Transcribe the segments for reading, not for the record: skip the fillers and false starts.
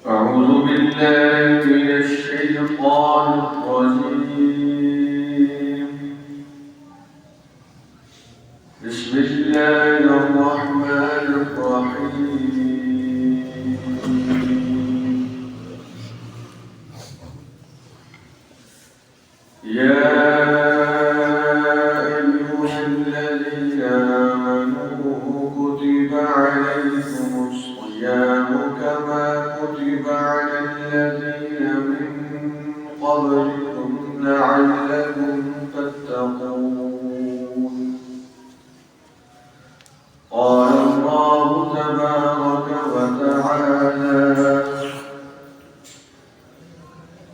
أعوذ بالله من الشيطان الرجيم. بسم الله الرحمن الرحيم. يا أيها الذين آمنوا كتب عليكم الصيام كما كتب على الذين من قبلكم لعلكم تتقون. قال الله تبارك وتعالى: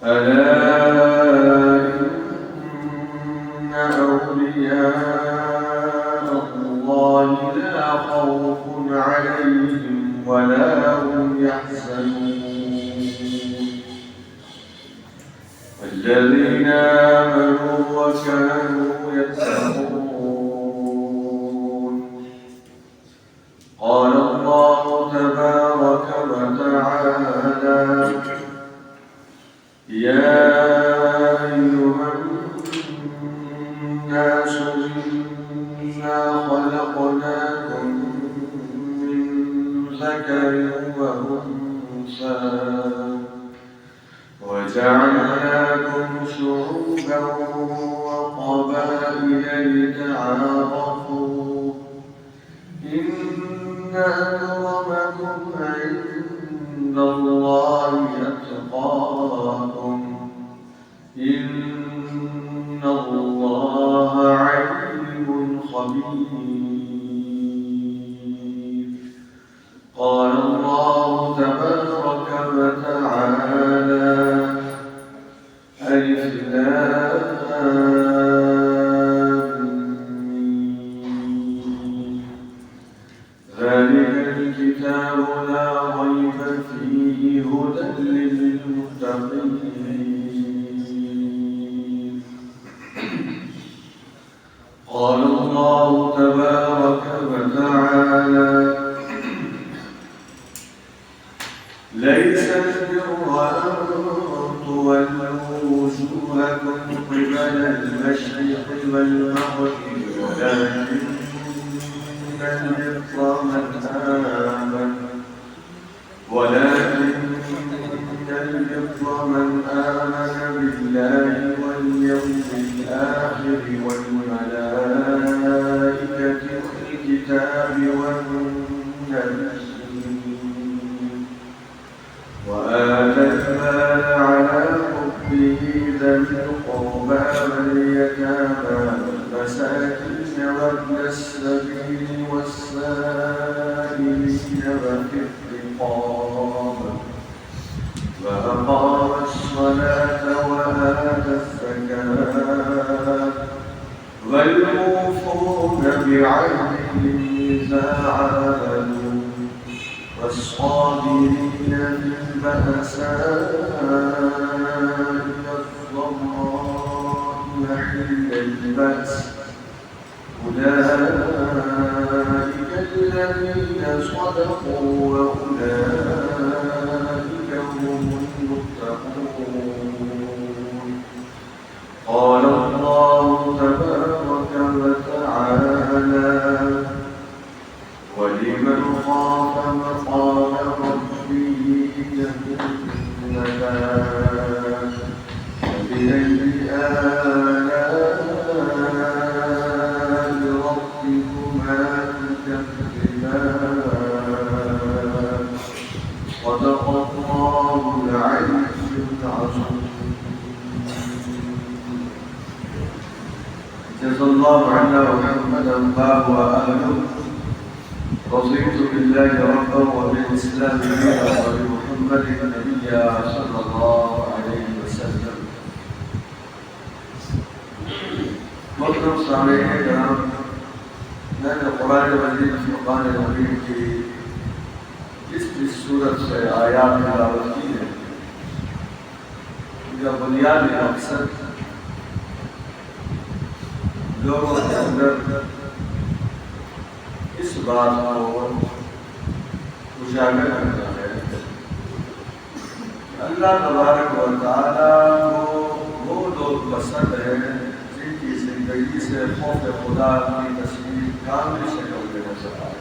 ألا إن أولياء الله لا خوف عليهم ولا هم يحزنون الذين آمنوا وكانوا يتقون. قال الله تبارك وتعالى: يا أيها الناس إنا خلقناكم من ذكر وأنثى وجعلناكم شعوبا وقبائل لتعارفوا إن أكرمكم عند الله أتقاكم إن الله عليم خبير. قال الله تبارك وتعالى: ألف لام ميم. ذلك الكتاب لا ريب فيه هدى للمتقين. قال الله تبارك وتعالى: ليس البر أن تولوا وجوهكم قبل المشرق والمغرب ولكن البر من آمن بالله واليوم الآخر والملائكة والكتاب والنبيين وآتى المال على حبه ذوي القربى واليتامى والمساكين وابن السبيل والسائلين وفي الرقاب وأقام الصلاة وآتى الزكاة والموفون بعهدهم إذا عاهدوا والصابرين في البأساء والضراء وحين البأس أولئك الذين صدقوا وأولئك هم المتقون. قال الله تبارك وتعالى: ولمن خاف مقام ربه جنتان فبأي آلاء ربكما تكذبان. صدق الله العلي العظيم. جزا الله عنا محمدا باب وآله. رضيت بالله ربا وبالإسلام دينا وبمحمد نبيا صلى الله عليه وسلم. محترم سامعین کرام، میں نے قرآن مجید فرقان حمید کی جس صورت سے آیات تلاوت کی ہے، ان کا بنیادی مقصد لوگوں کے اندر اس بات کو اجاگر کرتا ہے اللہ تبارک و تعالیٰ کو وہ لوگ پسند ہیں جن کی زندگی سے خوف خدا کی تصویر کامل شکل میں نظر آئے.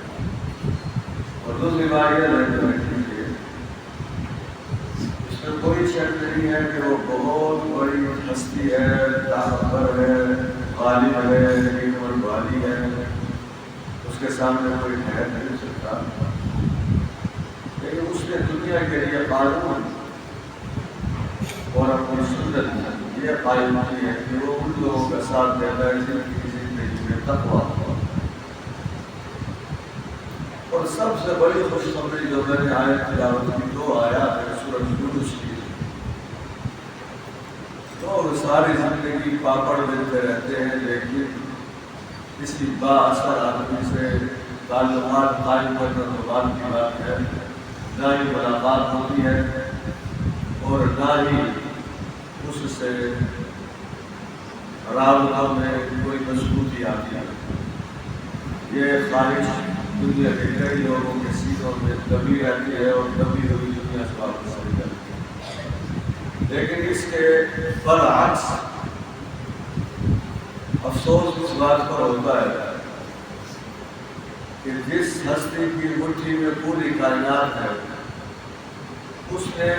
اور دوسری بات یہ رہتی ہے اس میں کوئی شک نہیں ہے کہ وہ بہت بڑی ہستی ہے، طاقتور ہے، غالب ہے، حکمت والی ہے، اس کے سامنے کوئی ٹھہر نہیں سکتا. لیکن اس نے دنیا کے لیے قانون اور اپنی سنت یہ قائم کی ہے کہ وہ ان لوگوں کا ساتھ دیتا ہے جن کی زندگی میں تقویٰ ہو. اور سب سے بڑی خوشخبری جو میں نے آیت تلاوت کی 2 آیات ہے سورۃ یونس کی. تو ساری زندگی پاپڑ ملتے رہتے ہیں لیکن کسی با اثر آدمی سے تعلقات قائم کرنا تو بات کی بات ہے. نہ ہی ملاقات ہوتی ہے اور نہ ہی اس سے رابطوں میں کوئی مضبوطی آتی ہے. یہ خواہش دنیا کے کئی لوگوں کے سینوں میں دبی رہتی ہے اور دبی ہوئی دنیا سے واپس آ جاتی ہے. لیکن اس کے برعکس افسوس اس بات پر ہوتا ہے کہ جس ہستی کی مٹھی میں پوری کائنات ہے اس نے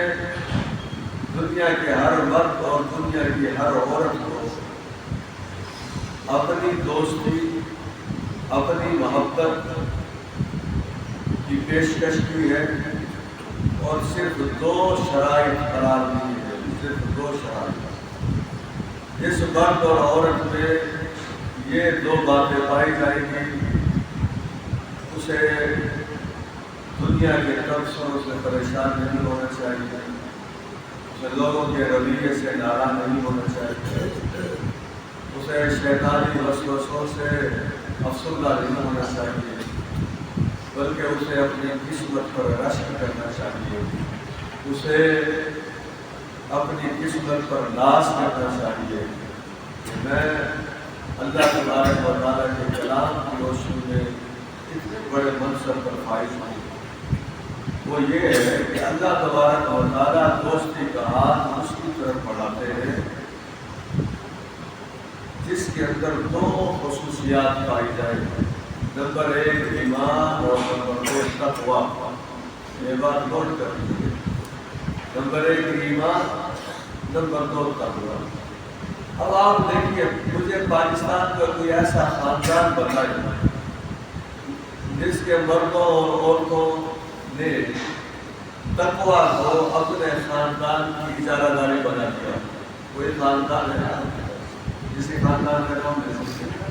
دنیا کے ہر مرد اور دنیا کی ہر عورت کو اپنی دوستی، اپنی محبت کی پیشکش کی ہے اور صرف 2 شرائط قرار دی ہے. صرف 2 شرائط. جس مرد اور عورت میں یہ 2 باتیں پائی جائیں گی اسے دنیا کے تبصروں سے پریشان نہیں ہونا چاہیے، اسے لوگوں کے رویے سے ناراض نہیں ہونا چاہیے، اسے شیطانی وسوسوں سے افسردہ نہیں ہونا چاہیے، بلکہ اسے اپنی قسمت پر رشک کرنا چاہیے، اسے اپنی قسمت پر ناز کرنا چاہیے کہ میں اللہ تبارک و تعالیٰ کے کلام کی روشنی میں اتنے بڑے منصب پر فائز ہوں. وہ یہ ہے کہ اللہ تبارک و تعالیٰ دوستی کا ہاتھ اس کی طرف بڑھاتے ہیں جس کے اندر 2 خصوصیات پائی جائیں. نمبر 1 ایمان اور نمبر 2 تقویٰ. یہ بات نوٹ کر لیجیے. نمبر 1 ایمان، نمبر 2 تقویٰ. اب آپ دیکھیے مجھے پاکستان کا کوئی ایسا خاندان بتائیے جس کے مردوں اور عورتوں نے تقویٰ کو اپنے خاندان کی اجارہ داری بنا دیا. کوئی خاندان ہے جسی خاندان کا نام لے سکتے ہیں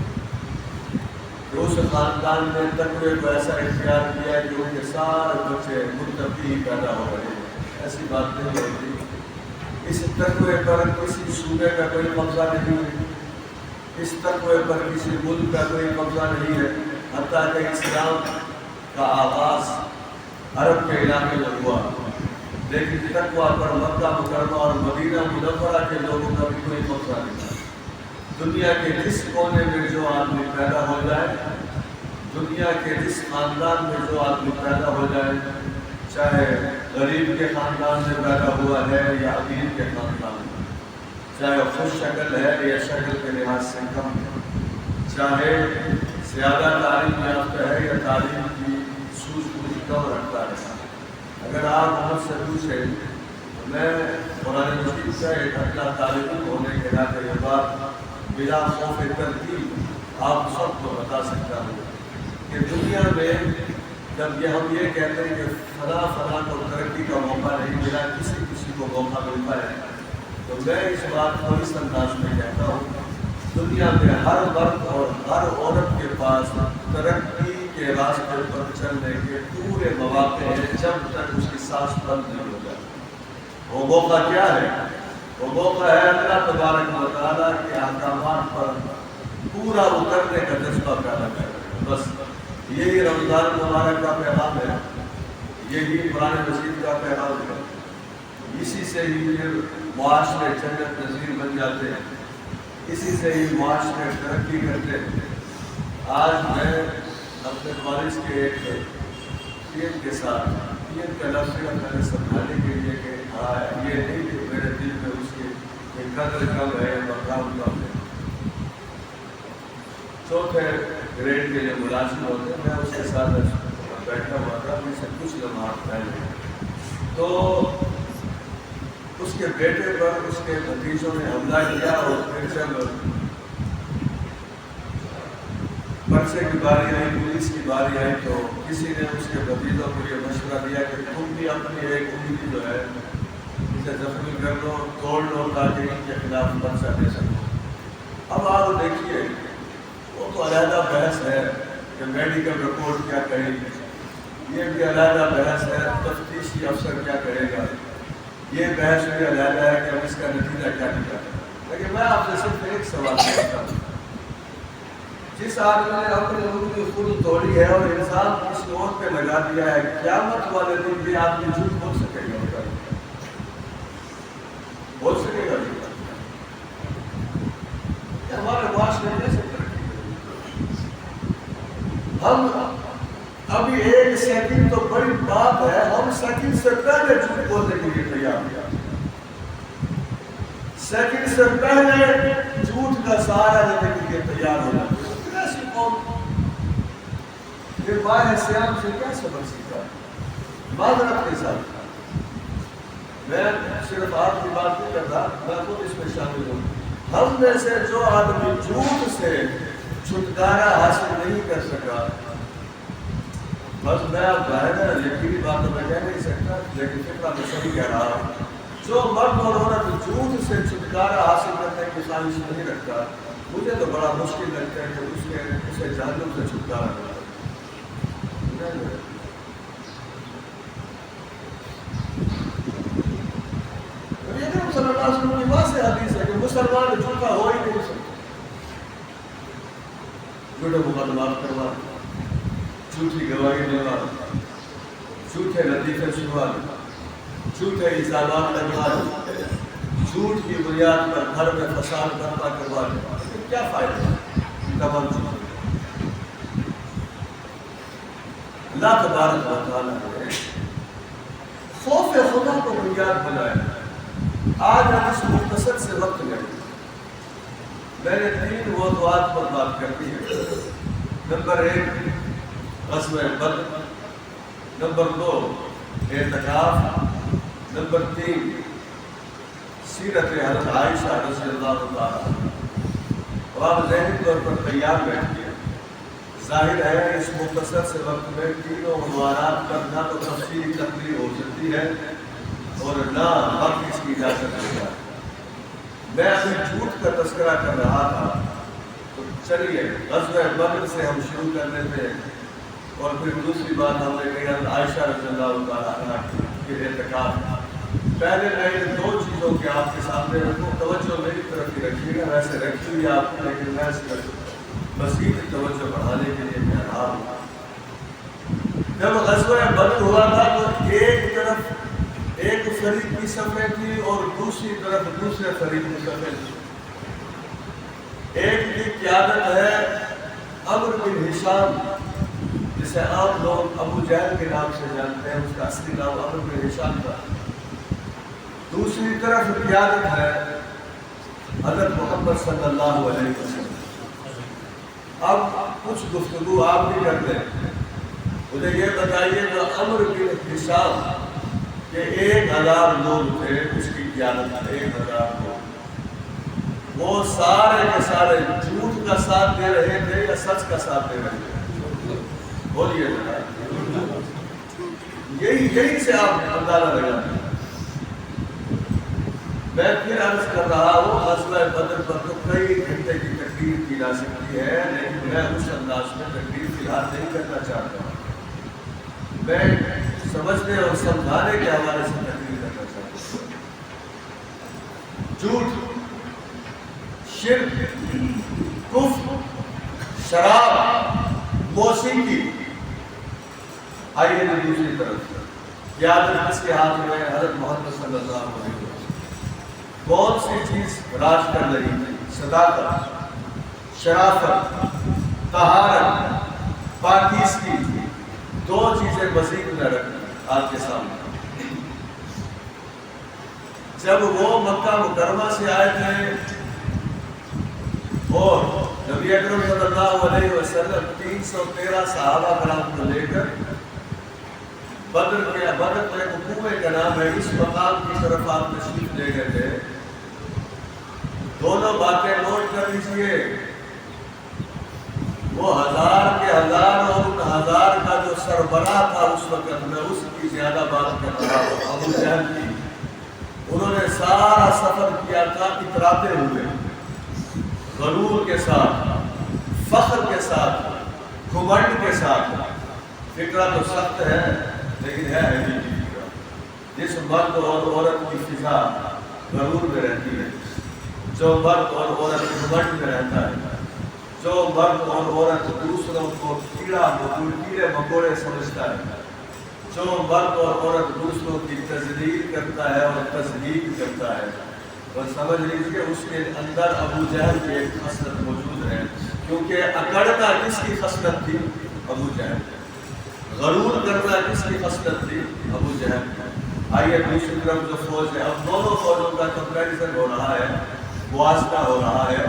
کہ اس خاندان نے تقوی کو ایسا اختیار کیا کہ ان کے سارے بچے متقی ہی پیدا ہو رہے ہیں. ایسی بات نہیں ہوتی. اس تقوی پر کسی صوبے کا کوئی قبضہ نہیں ہے، اس تقوی پر کسی ملک کا کوئی قبضہ نہیں ہے. حتیٰ کہ اسلام کا آغاز عرب کے علاقے میں ہوا، لیکن تقویٰ پر مکہ مکرمہ اور مدینہ منورہ کے لوگوں کا بھی کوئی قبضہ نہیں تھا. دنیا کے جس کونے میں جو آدمی پیدا ہو جائے، دنیا کے جس خاندان میں جو آدمی پیدا ہو جائے، چاہے غریب کے خاندان سے پیدا ہوا ہے یا امیر کے خاندان میں، چاہے خوش شکل ہے یا شکل کے لحاظ سے کم ہے، چاہے زیادہ تعلیم یافتہ ہے یا تعلیم کی سوجھ بوجھ کم رکھتا ہے. اگر آپ مجھ سے پوچھیں تو میں قرآن مجید کا ایک اپنا طالب ہونے کے ناطے یہ بات بلا خوف تردید آپ سب کو بتا سکتا ہوں کہ دنیا میں جب ہم یہ کہتے ہیں کہ فلاں فلاں کو ترقی کا موقع نہیں ملا، کسی کو موقع ملتا ہے، تو میں اس بات کو اس انداز میں کہتا ہوں دنیا میں ہر مرد اور ہر عورت کے پاس ترقی کے راستے پر چلنے کے پورے مواقع ہیں جب تک اس کی سانس بند نہیں ہو جائے. وہ موقع کیا ہے؟ وہ موقع ہے اللہ تبارک و تعالیٰ کے احکامات پر پورا اترنے کا جذبہ پیدا کرنا. بس یہی رمضان مبارک کا پیغام ہے، یہی قرآن مجید کا پیغام ہے. اسی سے ہی پھر معاشرے جنت نظیر بن جاتے ہیں، اسی سے ہی معاشرے ترقی کرتے ہیں. آج میں اپنے کالج کے ایک ٹیم کے ساتھ ٹیم کا لفظ میں نے سمجھانے کے لیے کہ قدر کم ہے، مقام کم ہے. چوتھے گریڈ کے جو ملازم ہوتے ہیں، میں اس کے ساتھ بیٹھا ہوا تھا میں سے کچھ لمحات پہلے، تو اس کے بیٹے پر اس کے بھتیجوں نے حملہ کیا، اور پھر جب پرچے کی باری آئی، پولیس کی باری آئی، تو کسی نے اس کے بھتیجوں کو یہ مشورہ دیا کہ تم بھی اپنی ایک انگلی جو ہے اسے زخمی کر لو، توڑ لو، تاکہ ان کے خلاف پرچہ دے سکو. اب آپ دیکھیے، وہ تو علیحدہ بحث ہے کہ میڈیکل رپورٹ کیا کہے گی، یہ بھی علیحدہ بحث ہے تفتیشی افسر کیا کرے گا، یہ بحث بھی علیحدہ ہے کہ اس کا نتیجہ کیا نکلے. لیکن میں آپ سے صرف ایک سوال کرتا ہوں، جس آدمی نے اپنی انگلی خود توڑی ہے اور انسان کسی اور پہ لگا دیا ہے، قیامت والے دن بھی آدمی جھوٹ بول سکے گا؟ بول سکے گا؟ ہمارے معاشرے میں کیسے ترقی کرے؟ ہم ابھی ایک سیکنڈ تو بڑی بات ہے، ہم سیکنڈ سے پہلے جھوٹ بولنے کے لیے تیار ہیں، سیکنڈ سے پہلے جھوٹ کا سہارا لینے کے لیے تیار ہونا. پھر ماہ سیام سے کیا سبق سیکھا؟ معذرت کے ساتھ میں صرف آپ کی بات نہیں کرتا، میں خود اس میں شامل ہوں. ہم میں سے جو آدمی جھوٹ سے چھٹکارا حاصل نہیں کر سکا، بس میں اب ظاہر یقینی بات تو میں کہہ نہیں سکتا، لیکن فکرہ میں صحیح کہہ رہا ہوں، جو مرد اور عورت جھوٹ سے چھٹکارا حاصل کرنے کی خواہش نہیں رکھتا، مجھے تو بڑا مشکل لگتا ہے کہ اسے جہنم سے چھٹکارا کرتا. صلی اللہ علیہ وسلم کی واضح حدیث ہے کہ مسلمان جھوٹا ہو ہی نہیں سکتا. جھوٹے مقدمات کروا، جھوٹی گواہی دینا، جھوٹے لطیفے سنوانا، جھوٹے الزامات لگوانا، جھوٹ کی بنیاد پر گھر میں فساد برپا کروانا، کیا فائدہ ہے؟ تمام جھوٹ. اللہ تبارک و تعالیٰ نے خوف خدا کو بنیاد بنایا. آج ہم اس مختصر سے وقت میں نے 3 موضوعات پر بات کرنی ہے. نمبر 1 غزوہ بدر، نمبر 2 اعتکاف، نمبر 3 سیرت حضرت عائشہ رضی اللہ تعالیٰ. اور آپ ذہنی طور پر تیار بیٹھیے. ظاہر ہے اس مختصر سے وقت میں تینوں عنوانات پر نہ تو تفصیلی تقریر ہو سکتی ہے اور نہ وقت اس کی اجازت دے گا. میں ابھی جھوٹ کا تذکرہ کر رہا تھا، تو چلیے غزوہ بدر سے ہم شروع کر لیتے ہیں. اور پھر دوسری بات ہم نے کہی عائشہ رضی اللہ تعالیٰ عنہا کے اعتکاف. پہلے میں ان 2 چیزوں کے آپ کے سامنے رکھوں، توجہ میری طرف ہی رکھیے گا، ویسے رکھی ہوئی آپ کی، لیکن میں مزید توجہ بڑھانے کے لیے کہہ رہا ہوں. جب غزوہ بدر ہوا تھا تو ایک طرف ایک فریق کی صفیں تھی اور دوسری طرف دوسرے فریق کی صفیں تھی. ایک کی قیادت ہے عمرو بن ہشام، جسے عام لوگ ابو جہل کے نام سے جانتے ہیں، اس کا اصلی نام عمرو بن ہشام تھا. دوسری طرف قیادت ہے حضرت محمد صلی اللہ علیہ وسلم. اب کچھ گفتگو آپ بھی کرتے ہیں. مجھے یہ بتائیے کہ عمرو بن ہشام کہ 1000 لوگ تھے اس کی قیادت میں، 1000 لوگ، وہ سارے کے سارے جھوٹ کا ساتھ دے رہے تھے یا سچ کا ساتھ دے رہے تھے؟ بولیے. یہی سے آپ اندازہ لگاتے ہیں. میں پھر عرض کر رہا ہوں غزوہ بدر پر تو کئی گھنٹے کی تقریر کی جا سکتی ہے، لیکن میں اس انداز میں تقریر فی الحال نہیں کرنا چاہتا ہوں. میں سمجھنے اور سمجھانے کے حوالے سے تقریر کرنا چاہتا ہوں. جھوٹ، شرک، کفر، شراب، موسیقی. آئیے دوسری طرف قیادت کس کے ہاتھ میں؟ حضرت محمد صلی اللہ علیہ وسلم. کون سی چیز راج کر رہی تھی؟ صداقت، شرافت، طہارت، پاکیزگی. 2 چیزیں مزید نہ رکھیں آپ کے سامنے. جب وہ مکہ مکرمہ سے آئے تھے اور نبی اکرم صلی اللہ علیہ وسلم 313 صحابہ کرام کو لے کر بدر میں کنویں کا نام ہے، اس مقام کی طرف آپ تشریف لے گئے تھے. دونوں باتیں نوٹ کر لیجیے. وہ 1000 کے 1000 اور ان 1000 کا جو سربراہ تھا اس وقت میں اس کی زیادہ بات کر رہا ہوں، ابو جہل کی. انہوں نے سارا سفر کیا تھا اتراتے ہوئے، غرور کے ساتھ، فخر کے ساتھ، گھمنڈ کے ساتھ. فکرہ تو سخت ہے لیکن ہے حقیقی فکرہ. جس مرد اور عورت کی فضا غرور میں رہتی ہے، جو مرد اور عورت گھمنڈ میں رہتا ہے، جو مرد اور عورت دوسروں کو کیڑے مکوڑے سمجھتا ہے، جو مرد اور عورت دوسروں کی تذلیل کرتا ہے اور تذلیل کرتا ہے، اور سمجھ لیجیے اس کے اندر ابو جہل کی ایک خصلت موجود ہے. کیونکہ اکڑنا کس کی خصلت تھی؟ ابو جہل. غرور کرنا کس کی خصلت تھی؟ ابو جہل. آئیے دوسری طرف جو فوج ہے، اب دونوں فوجوں کا کمپیریزن ہو رہا ہے، موازنہ ہو رہا ہے.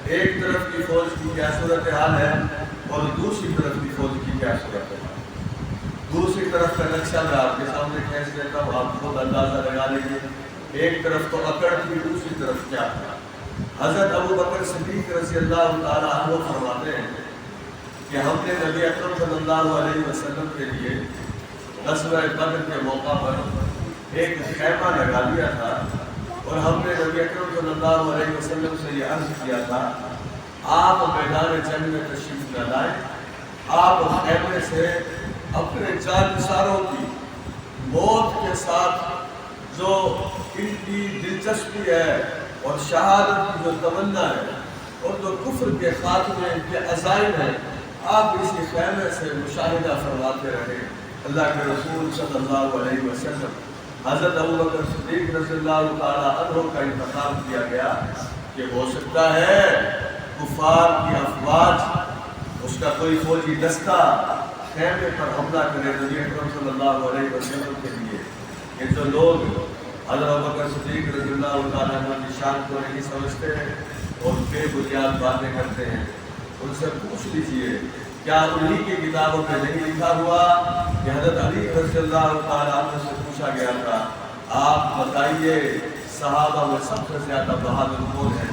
ایک طرف کی فوج کی کیا صورتحال ہے اور دوسری طرف کی فوج کی کیا صورتحال. دوسری طرف کا نقشہ میں آپ کے سامنے کھینچ دیتا ہوں، آپ خود اندازہ لگا لیجیے. ایک طرف تو اکڑ تھی، دوسری طرف کیا تھا. حضرت ابو بکر صدیق رضی اللہ تعالیٰ عنہ فرماتے ہیں کہ ہم نے نبی اکرم صلی اللہ علیہ وسلم کے لیے غزوہ بدر کے موقع پر ایک خیمہ لگا دیا تھا، اور ہم نے نبی اکرم صلی اللہ علیہ وسلم سے یہ عرض کیا تھا آپ میدان جنگ میں تشریف نہ لائیں، آپ خیمے سے اپنے جانثاروں کی موت کے ساتھ جو ان کی دلچسپی ہے اور شہادت کی جو تمنا ہے اور جو کفر کے خاتمے کے عزائم ہیں، آپ اسی خیمے سے مشاہدہ فرماتے رہے. اللہ کے رسول صلی اللہ علیہ وسلم حضرت ابو بکر صدیق رضی اللہ تعالیٰ عنہ کا انتخاب کیا گیا کہ ہو سکتا ہے کفار کی افواج، اس کا کوئی فوجی دستہ خیمے پر حملہ کرے نبی اکرم صلی اللہ علیہ وسلم کے لیے. کہ جو لوگ حضرت ابو بکر صدیق رضی اللہ تعالیٰ عنہ کی شان کو نہیں سمجھتے ہیں اور بے بنیاد باتیں کرتے ہیں، ان سے پوچھ لیجئے کیا انہی کی کتابوں میں نہیں لکھا ہوا کہ حضرت علی رضی اللہ تعالیٰ عنہ سے پوچھا گیا تھا آپ بتائیے صحابہ میں سب سے زیادہ بہادر کون ہے؟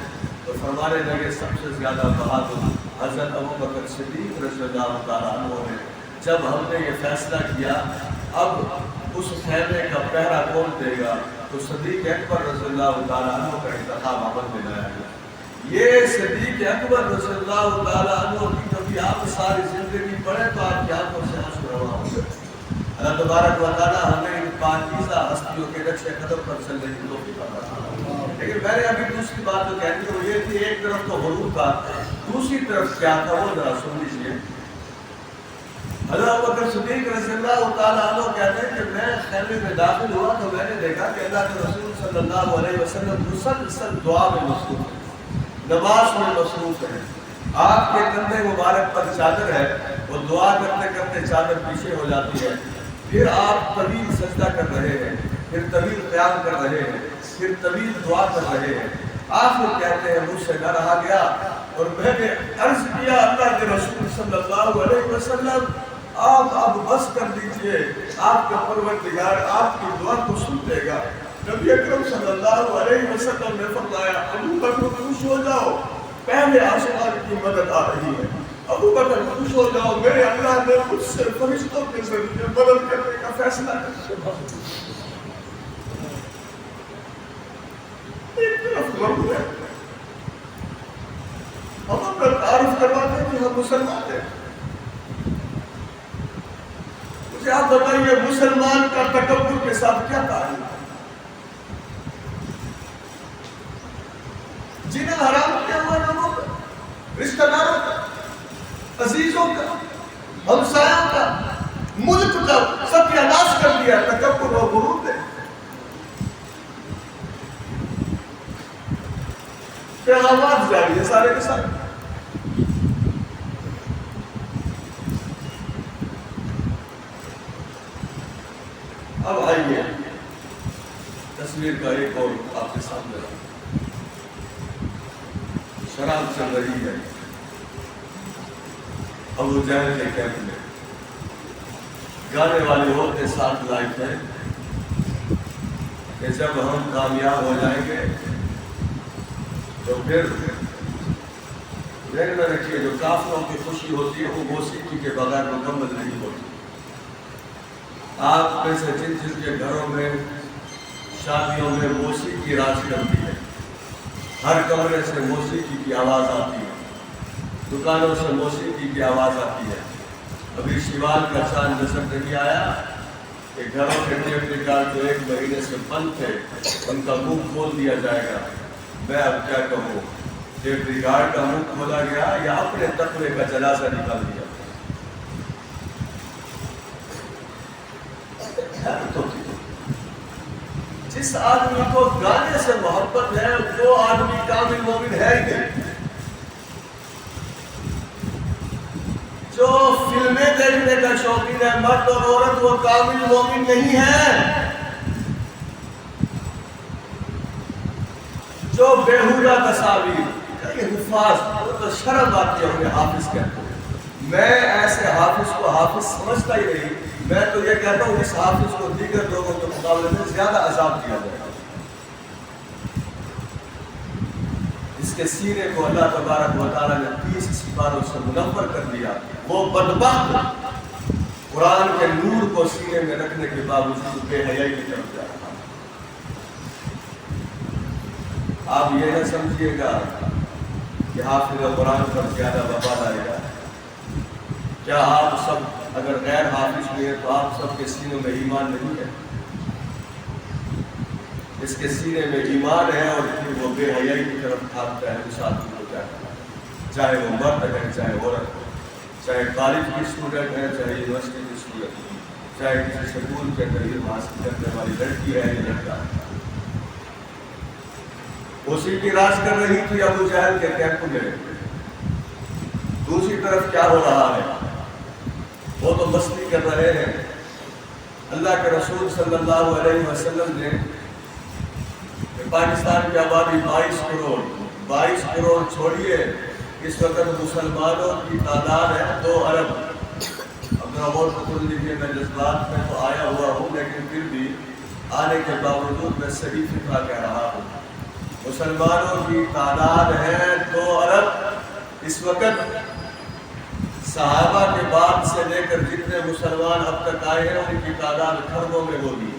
تو فرمانے لگے سب سے زیادہ بہادر حضرت ابو بکر صدیق رضی اللہ تعالیٰ عنہ ہے. جب ہم نے یہ فیصلہ کیا اب اس خیمے کا پہرا کون دے گا، تو صدیق اکبر رضی اللہ تعالیٰ عنہ کا انتخاب عمل میں لایا گیا. یہ صدیق اکبر رضی اللہ تعالیٰ عنہ کی کبھی آپ ساری زندگی پڑھیں تو آپ کی آنکھوں سے آنسو رواں ہوں گے. اللہ تبارک و تعالیٰ ہمیں ان پاکیزہ ہستیوں کے نقشے قدم پر چلنے کی توفیق عطا فرمائے. لیکن میں نے ابھی دوسری بات جو کہہ دی وہ یہ تھی، ایک طرف تو غرور تھا، دوسری طرف کیا تھا وہ ذرا سن لیجیے. حضرت ابو بکر صدیق رضی اللہ تعالیٰ عنہ کہتے ہیں کہ میں خیمے میں داخل ہوا تو میں نے دیکھا کہ اللہ کے رسول صلی اللہ علیہ وسلم مسلسل دعا میں مصروف ہیں، نماز میں مصروف ہیں. آپ کے کندھے مبارک پر چادر ہے، وہ دعا کرتے کرتے چادر پیچھے ہو جاتی ہے. پھر آپ طویل سجدہ کر رہے ہیں، پھر طویل قیام کر رہے ہیں، پھر طویل دعا کر رہے ہیں. آخر کہتے ہیں مجھ سے نہ رہا گیا اور میں نے عرض کیا اللہ کے رسول صلی اللہ علیہ وسلم آپ اب بس کر دیجئے، آپ کا پروردگار آپ کی دعا کو سن لے گا. نبی اکرم صلی اللہ علیہ وسلم نے فرمایا ابو بکر خوش ہو جاؤ، پہلے آسمان کی مدد آ رہی ہے. ابو بکر خوش ہو جاؤ، میرے اللہ نے مجھ سے فرشتوں کے ذریعے مدد کرنے کا فیصلہ کیا. ایک طرف غرور ہے، ہم اپنا تعارف کرواتے ہیں کہ ہم مسلمان ہیں. مجھے آپ بتائیے مسلمان کا تکبر کے ساتھ کیا تعلق ہے؟ جنہیں حرام کیا ہوا لوگوں کا، رشتہ داروں کا، عزیزوں کا، ہمسایوں کا، ملک کا ستیہ ناش کر دیا تکبر اور غرور نے. پیغامات جاری ہے سارے کے ساتھ. اب آئیے تصویر کا ایک اور آپ کے سامنے رہا، شراب چل رہی ہے ابو جہل کے کیمپ میں، گانے والے ہوتے ساتھ لائف ہے کہ جب ہم کامیاب ہو جائیں گے تو پھر ذہن میں رکھیے جو کافروں کی خوشی ہوتی ہے وہ موسیقی کے بغیر مکمل نہیں ہوتی۔ آپ میں سے جن جن کے گھروں میں شادیوں میں موسیقی راج کرتی ہے، ہر کمرے سے موسیقی کی آواز آتی ہے، دکانوں سے موسیقی کی آواز آتی ہے، ابھی شیوال کا چاند نظر نہیں آیا کہ گھروں کے ٹیپ ریکارڈ جو 1 مہینے سے بند تھے ان کا منہ کھول دیا جائے گا۔ میں اب کیا کہوں، ٹیپ ریکارڈ کا منہ کھولا گیا یا اپنے تقوی کا جنازہ نکال دیا۔ جس آدمی کو گانے سے محبت ہے وہ آدمی کامل مومن ہے ہی نہیں۔ جو فلمیں دیکھنے کا شوقین ہے مرد اور عورت وہ کامل مومن نہیں ہے۔ جو بیہودہ تصاویر، یہ حفاظ، وہ تو شرم آتی ہے انہیں حافظ کہتے ہیں۔ میں ایسے حافظ کو حافظ سمجھتا ہی نہیں، میں تو یہ کہتا ہوں اس حافظ کو دیگر لوگوں کے مقابلے میں زیادہ عذاب دیا جائے گا۔ اس کے سینے کو اللہ تبارک و تعالیٰ نے 30 سپاروں سے منور کر دیا۔ وہ بدبخت قرآن کے نور کو سینے میں رکھنے کے باوجود بے حیائی کی طرف جا رہا۔ آپ یہ نہ سمجھیے گا کہ حافظ قرآن پر زیادہ وبال آئے گا۔ کیا آپ سب اگر غیر حافظ ہوئے تو آپ سب کے سینوں میں ایمان نہیں ہے؟ اس کے سینے میں ایمان ہے اور پھر وہ بے حیائی کی طرف بھاگتا ہے۔ اس آدمی کو کیا کرنا، چاہے وہ مرد ہے چاہے عورت ہے، چاہے کالج کی اسٹوڈنٹ ہے چاہے یونیورسٹی کی اسٹوڈنٹ، چاہے کسی سکول کے تعلیم حاصل کرنے والی لڑکی ہے یا لڑکا ہے۔ اسی کی راج کر رہی تھی ابو جہل کے کیمپ میں۔ دوسری طرف کیا ہو رہا ہے، وہ تو مستی کر رہے ہیں۔ اللہ کے رسول صلی اللہ علیہ وسلم نے پاکستان کی آبادی 22 کروڑ چھوڑیے، اس وقت مسلمانوں کی تعداد ہے 2 ارب۔ اب غور فکر لیجیے، میں جذبات میں تو آیا ہوا ہوں لیکن پھر بھی آنے کے باوجود میں صحیح فکر کہہ رہا ہوں۔ مسلمانوں کی تعداد ہے 2 ارب اس وقت۔ صحابہ کے بعد سے لے کر جتنے مسلمان اب تک آئے ہیں ان کی تعداد خربوں میں ہوگی۔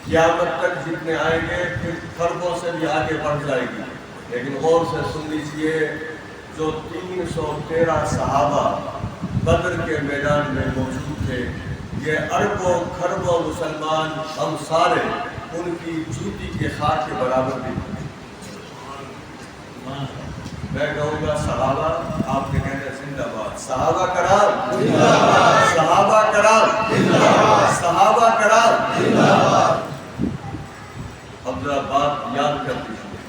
قیامت تک جتنے آئیں گے پھر خربوں سے بھی آگے بڑھ جائے گی۔ لیکن غور سے سن لیجیے، جو 313 صحابہ بدر کے میدان میں موجود تھے، یہ اربوں خربوں مسلمان ہم سارے ان کی جوتی کے خاک کے برابر بھی تھے۔ میں کہوں گا صحابہ، آپ کے کہنے زندہ باد، صحابہ کرام زندہ باد، صحابہ کرام زندہ باد، صحابہ کرام زندہ باد۔ اب ذرا بات یاد کر دیجیے،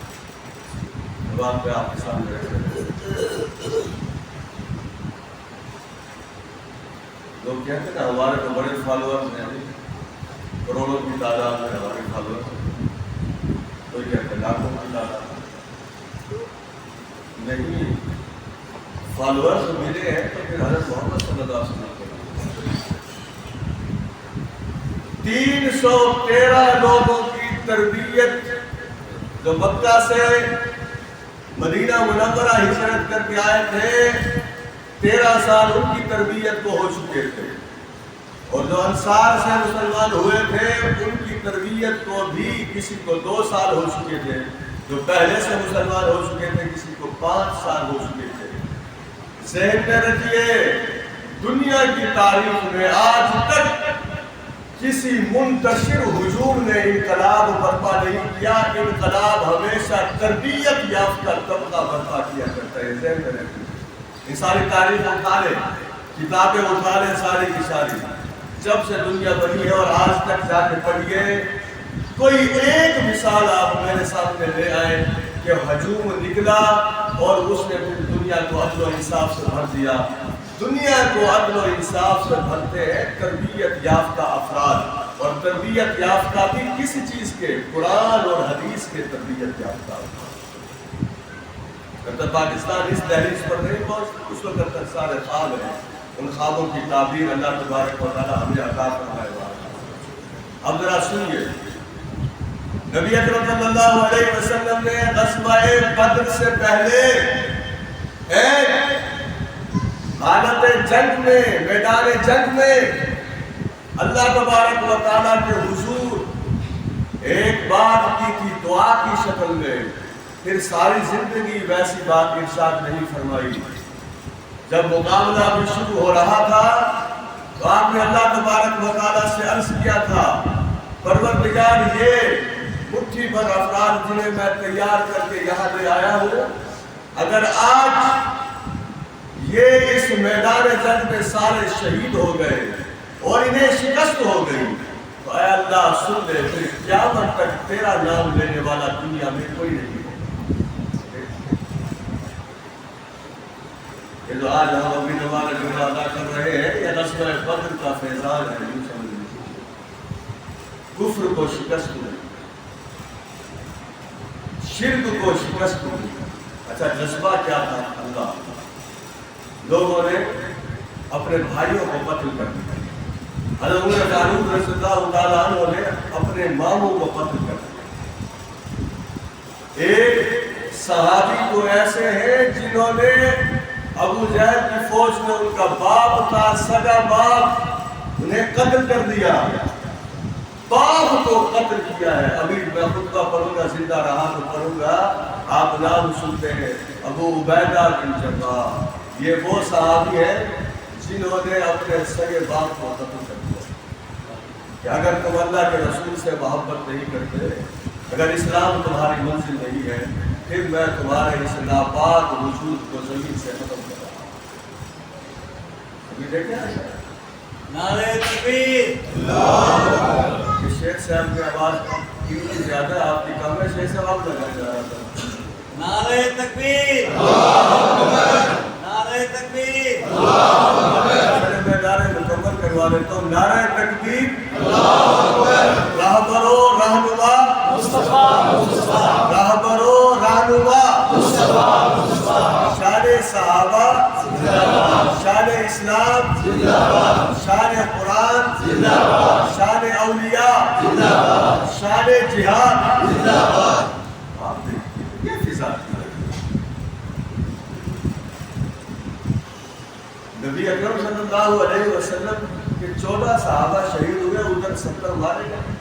بات پہ آپ کے سامنے رکھ رہے ہیں۔ لوگ کہتے ہیں نا ہمارے تو بڑے فالوورز ہیں، کروڑوں کی تعداد میں ہمارے فالوورز، کوئی کہتے ہیں لاکھوں کی تعداد نہیں۔ فالوورز ملے ہیں تو پھر حضرت محمد صلی اللہ علیہ وسلم 313 لوگوں کی تربیت جو مکہ سے مدینہ منورہ ہجرت کر کے آئے تھے، 13 سال ان کی تربیت کو ہو چکے تھے، اور جو انصار سے مسلمان ہوئے تھے ان کی تربیت کو بھی کسی کو 2 سال ہو چکے تھے، جو پہلے سے مسلمان ہو چکے تھے کسی کو 5 سال ہو چکے تھے۔ ذہن میں رکھیے، دنیا کی تاریخ میں آج تک کسی منتشر ہجوم نے انقلاب برپا نہیں کیا۔ انقلاب ہمیشہ تربیت یافتہ طبقہ برپا کیا کرتا ہے۔ ذہن میں رکھیے، یہ ساری تاریخ اٹھا لیں، کتابیں اٹھا لیں ساری کی ساری، جب سے دنیا بنی ہے اور آج تک جا کے پڑھیے، کوئی ایک مثال آپ میرے سامنے لے آئے کہ ہجوم نکلا اور اس نے دنیا کو عدل و انصاف سے بھر دیا۔ دنیا کو عدل و انصاف سے بھرتے ہیں تربیت یافتہ افراد۔ اور تربیت یافتہ بھی کسی چیز کے؟ قرآن اور حدیث کے تربیت یافتہ. جب تک پاکستان اس دہلیز پر نہیں پہنچتا اس وقت تک سارے خواب ہیں. ان خوابوں کی تعبیر اللہ تبارک و تعالیٰ ہمیں عطا فرمائے گا. اب ذرا سنیے، نبی اکرم صلی اللہ علیہ وسلم نے غزوہ بدر سے پہلے ایک حالت جنگ میں، میدان جنگ میں اللہ تبارک و تعالیٰ کے حضور ایک بات کی تھی دعا کی شکل میں، پھر ساری زندگی ویسی بات ارشاد نہیں فرمائی. جب مقابلہ بھی شروع ہو رہا تھا تو آپ نے اللہ تبارک و تعالیٰ سے عرض کیا تھا، پروردگار یہ مٹھی بھر افراد جنہیں میں تیار کر کے یہاں لے آیا ہوں، اگر آج یہ اس میدان جنگ میں سارے شہید ہو گئے اور انہیں شکست ہو گئی تو اے اللہ سن لے، پھر قیامت تک تیرا نام لینے والا دنیا میں کوئی نہیں ہے. یہ جو آج ہم ابھی نماز جمعہ ادا کر رہے ہیں یہ غزوہ بدر کا فیضان ہے. یوں سمجھ لیجیے کفر کو شکست ہوئی، شرک کو شکست ہوئی. اچھا جذبہ کیا تھا؟ اللہ لوگوں نے اپنے بھائیوں کو قتل کر دیا. حضرت عمر فاروق رضی اللہ تعالیٰ عنہ نے اپنے ماموں کو قتل کر دیا. ایک صحابی تو ایسے ہیں جنہوں نے ابو جہل کی فوج میں ان کا باپ تھا، سگا باپ، انہیں قتل کر دیا. باپ کو قتل کیا ہے. ابھی میں خطبہ پڑھوں گا، زندہ رہا تو پڑھوں گا، آپ نام سنتے ہیں ابو عبیدہ بن جراح. یہ وہ صحابی ہیں جنہوں نے اپنے سگے باپ کو قتل کر دیا. کہ اگر تم اللہ کے رسول سے محبت نہیں کرتے، اگر اسلام تمہاری منزل نہیں ہے، پھر میں تمہارے اس ناپاک وجود کو زمین سے ختم کر رہا ہوں. ابھی دیکھیں نعرہ تکبیر. شیخ صاحب کی آواز کی زیادہ ہے، آپ کی کم ہے. شیخ صاحب آپ لگا جا رہا تھا. نعرہ تکبیر. نعرہ تکبیر. میں نعرہ مکمل کروا دیتا ہوں. نعرہ تکبیر. رہبر و رہنما رہبر و رہنما شان صحابہ، شان اسلام، شان قرآن، شان اولیاء، شان جہاد. یہ فضا نبی اکرم صلی اللہ علیہ وسلم کے 14 صحابہ شہید ہوئے، ادھر 70 مارے گئے.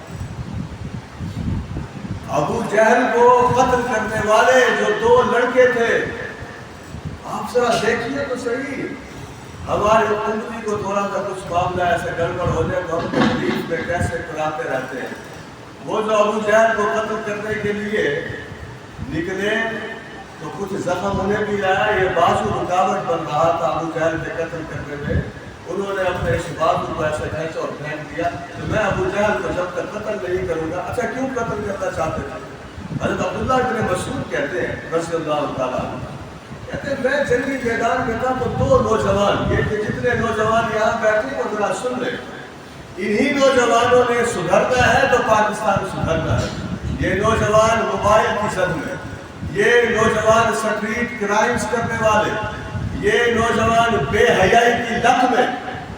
ابو جہل کو قتل کرنے والے جو 2 لڑکے تھے، آپ ذرا دیکھیے تو صحیح. ہمارے امتی کو تھوڑا سا کچھ معاملہ ایسے گڑبڑ ہو جائے تو ہم تکلیف میں کیسے کراتے رہتے ہیں. وہ جو ابو جہل کو قتل کرنے کے لیے نکلے تو کچھ زخم انہیں بھی آیا. یہ بازو رکاوٹ بن رہا تھا ابو جہل کے قتل کرنے میں. انہوں نے اپنے اس بازو کو ایسے کھینچا اور پھینک دیا کہ میں ابو جہل کو جب تک قتل نہیں کروں گا. اچھا کیوں قتل کرنا چاہتے تھے؟ حضرت عبداللہ بن مسعود کہتے ہیں رضی اللہ تعالیٰ عنہ، کہتے ہیں میں جنگی میدان میں تھا تو 2 نوجوان، یہ کہ جتنے نوجوان یہاں بیٹھے وہ ذرا سن لیں، انہی نوجوانوں نے سدھرنا ہے تو پاکستان سدھرنا ہے. یہ نوجوان موبائل کی زد میں، یہ نوجوان سٹریٹ کرائمز کرنے والے، یہ نوجوان بے حیائی کی لت میں،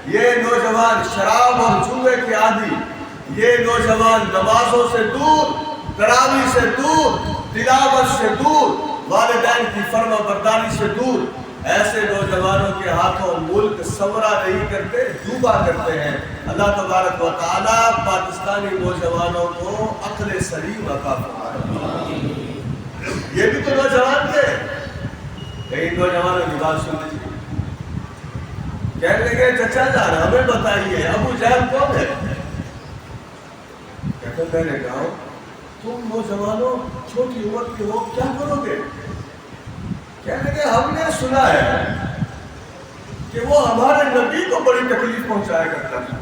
یہ نوجوان شراب اور جوئے کے عادی، یہ نوجوان نمازوں سے دور، تراویح سے دور، تلاوت سے دور، والدین کی فرما برداری سے دور. ایسے نوجوانوں کے ہاتھوں ملک سمرا نہیں کرتے، ڈوبا کرتے ہیں. اللہ تبارک و تعالیٰ پاکستانی نوجوانوں کو عقل سلیم عطا فرمائے. یہ بھی تو نوجوان تھے. کئی نوجوانوں کی بات سن لیجیے، کہنے لگے چچا جان ہمیں بتائیے ابو جہل کون ہے؟ کہتے میں نے کہا تم نوجوانوں چھوٹی عمر کے ہو کیا کرو گے؟ کہنے لگے ہم نے سنا ہے کہ وہ ہمارے نبی کو بڑی تکلیف پہنچایا کرتا تھا.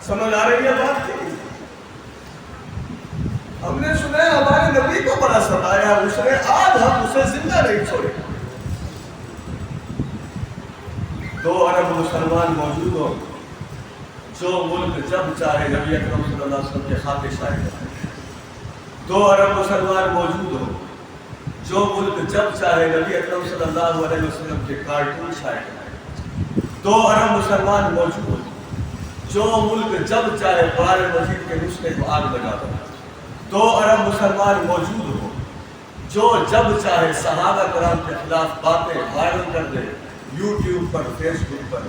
سمجھ آ رہی ہے بات کی؟ ہم نے سنا ہے ہمارے نبی کو بڑا ستایا اس نے، آج ہم اسے زندہ نہیں چھوڑے. 2 ارب مسلمان موجود ہوں، جو ملک جب چاہے نبی اکرم صلی اللہ علیہ وسلم کے خاطر شاہد ہے. 2 ارب مسلمان موجود ہو، جو ملک جب چاہے نبی اکرم صلی اللہ علیہ وسلم کے کارٹون شاہد ہے. 2 ارب مسلمان موجود ہو، جو ملک جب چاہے قرآن مجید کے نسخے کو آگ لگا دو. 2 ارب مسلمان موجود ہو، جو جب چاہے صحابہ کرام کے خلاف باتیں وائرل کر دے یوٹیوب پر، فیس بک پر.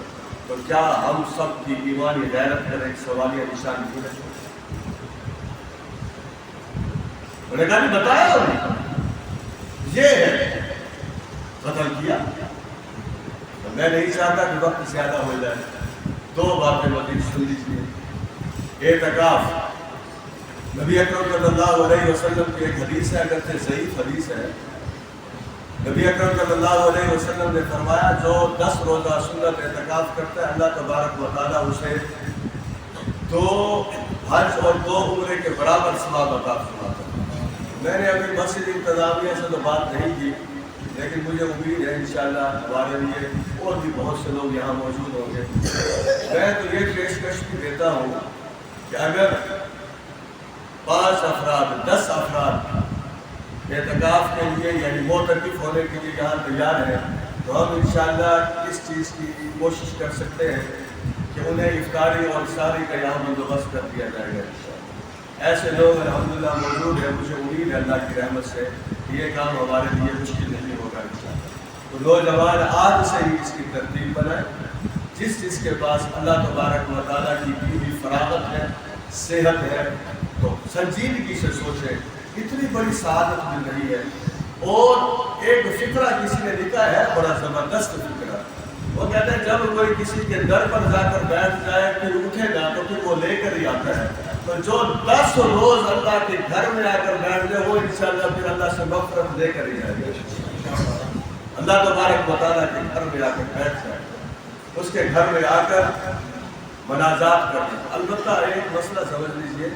تو کیا ہم سب کی ایمانی غیرت پر ایک سوالیہ نشان نہیں ہے؟ انہوں نے کہا نہیں بتایا انہیں یہ ہے، قتل کیا. تو میں نہیں چاہتا کہ وقت زیادہ ہو جائے. 2 باتیں مزید سن لیجیے. اعتکاف نبی اکرم صلی اللہ علیہ وسلم کی ایک حدیث ہے، اگرچہ ضعیف حدیث ہے. نبی اکرم صلی اللہ علیہ وسلم نے فرمایا جو 10 روزہ سنت اعتکاف کرتا ہے اللہ تبارک و تعالیٰ اسے 2 حج اور 2 عمرے کے برابر ثواب عطا فرماتا ہے. میں نے ابھی مسجد انتظامیہ سے تو بات نہیں کی، لیکن مجھے امید ہے انشاءاللہ ہمارے لیے اور بھی بہت سے لوگ یہاں موجود ہوں گے. میں تو یہ پیشکش بھی دیتا ہوں کہ اگر 5 افراد 10 افراد اعتکاف کے لیے یعنی معتکف ہونے کے لیے یہاں تیار ہیں تو ہم انشاءاللہ اس چیز کی کوشش کر سکتے ہیں کہ انہیں افطاری اور ساری کا یہاں بندوبست کر دیا جائے گا. ایسے لوگ الحمدللہ موجود ہیں. مجھے امید ہے اللہ کی رحمت سے کہ یہ کام ہمارے لیے مشکل نہیں ہوگا انشاءاللہ. تو نوجوان آج سے ہی اس کی ترتیب بنائیں. جس کے پاس اللہ تبارک و تعالیٰ کی دی ہوئی فراغت ہے، صحت ہے، تو سنجیدگی سے سوچیں. اتنی بڑی سعادت مل رہی ہے. اور ایک فکرہ کسی نے لکھا ہے، بڑا زبردست فکرہ. وہ کہتے ہیں جب کوئی کسی کے در پر جا کر بیٹھ جائے پھر اٹھے گا تو پھر وہ لے کر ہی آتا ہے. تو جو 10 روز اللہ کے گھر میں آ کر بیٹھ جائے وہ انشاءاللہ پھر اللہ سے مغفرت لے کر ہی جائے گا. اللہ تبارک و تعالیٰ کے گھر میں آ کر بیٹھ جائے، اس کے گھر میں آ کر مناجات کریں. البتہ ایک مسئلہ سمجھ لیجئے،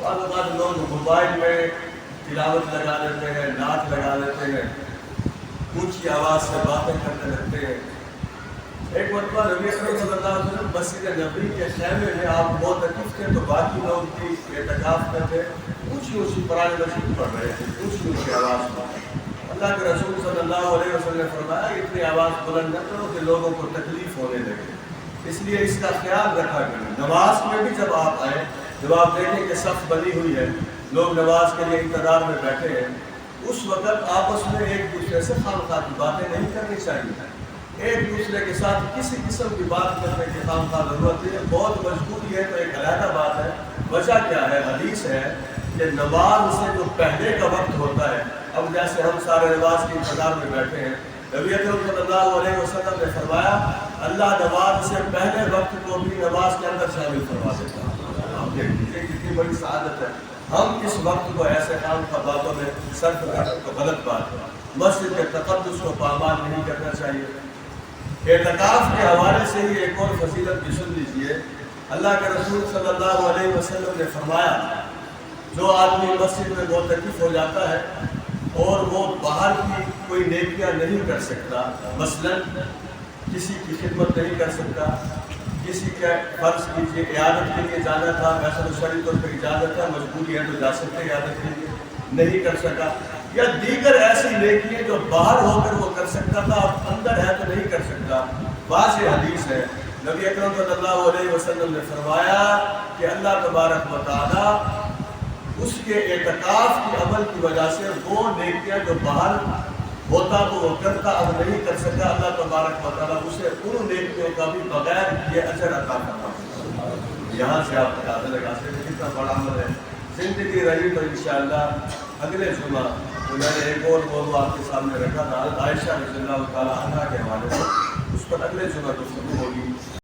بعض لوگ موبائل میں تلاوت لگا لیتے ہیں، نعت لگا لیتے ہیں، اونچی آواز سے باتیں کرتے رہتے ہیں. ایک مرتبہ نبی اکرم صلی اللہ علیہ وسلم مسجد نبوی کے خیمے میں آپ معتکف تھے تو باقی لوگ بھی اعتکاف میں تھے، اونچی قرآن مجید پڑھ رہے تھے اونچی آواز میں. اللہ کے رسول صلی اللہ علیہ وسلم نے فرمایا اتنی آواز بلند نہ کرو کہ لوگوں کو تکلیف ہونے لگے. اس لیے اس کا خیال رکھا کریں. نماز میں بھی جب آپ آئیں، جب آپ دیکھیں کہ صف بنی ہوئی ہے، لوگ نماز کے لیے انتظار میں بیٹھے ہیں، اس وقت آپس میں ایک دوسرے سے خواہ کی باتیں نہیں کرنی چاہیے. ایک دوسرے کے ساتھ کسی قسم کی بات کرنے کی خواہ ضرورت ہے. بہت مجبوری ہے تو ایک علیحدہ بات ہے. وجہ کیا ہے؟ حدیث ہے کہ نماز سے جو پہلے کا وقت ہوتا ہے، اب جیسے ہم سارے نماز کے انتظار میں بیٹھے ہیں، نبی اکرم صلی اللہ علیہ وسلم نے فرمایا اللہ نماز سے پہلے وقت کو بھی نماز کے اندر شامل فرما دیتا ہے. آپ دیکھ لیجیے کتنی بڑی سعادت ہے. ہم اس وقت کو ایسے کام کا باتوں میں صرف تو غلط بات ہے. مسجد کے تقدس کو پامال نہیں کرنا چاہیے. اعتکاف کے حوالے سے ہی ایک اور فضیلت بھی سن لیجیے. اللہ کے رسول صلی اللہ علیہ وسلم نے فرمایا جو آدمی مسجد میں معتکف ہو جاتا ہے اور وہ باہر کی کوئی نیکیاں نہیں کر سکتا، مثلا کسی کی خدمت نہیں کر سکتا، کسی کے فرض کیجیے عیادت کے لیے جانا تھا، ویسے تو شرعی طور پر اجازت ہے، مجبوری ہے تو جا سکتے عیادت کے لیے، نہیں کر سکا، یا دیگر ایسی نیکیاں جو باہر ہو کر وہ کر سکتا تھا اب اندر ہے تو نہیں کر سکتا. واضح حدیث ہے، نبی اکرم صلی اللہ علیہ وسلم نے فرمایا کہ اللہ تبارک و تعالیٰ اس کے اعتکاف کی عمل کی وجہ سے وہ نیکیاں جو باہر ہوتا تو وہ کرتا اب نہیں کر سکتا، اللہ تبارک و تعالیٰ اسے ان نیکیوں کا بھی بغیر یہ اجر عطا کرتا. یہاں سے آپ اندازہ لگا سکتے کتنا بڑا عمل ہے. زندگی رہی تو انشاءاللہ اگلے جمعہ تو میں نے ایک اور موضوع آپ کے سامنے رکھا تھا عائشہ رضی اللہ تعالیٰ عنہا کے حوالے سے، اس پر اگلے جمعہ گفتگو ہوگی.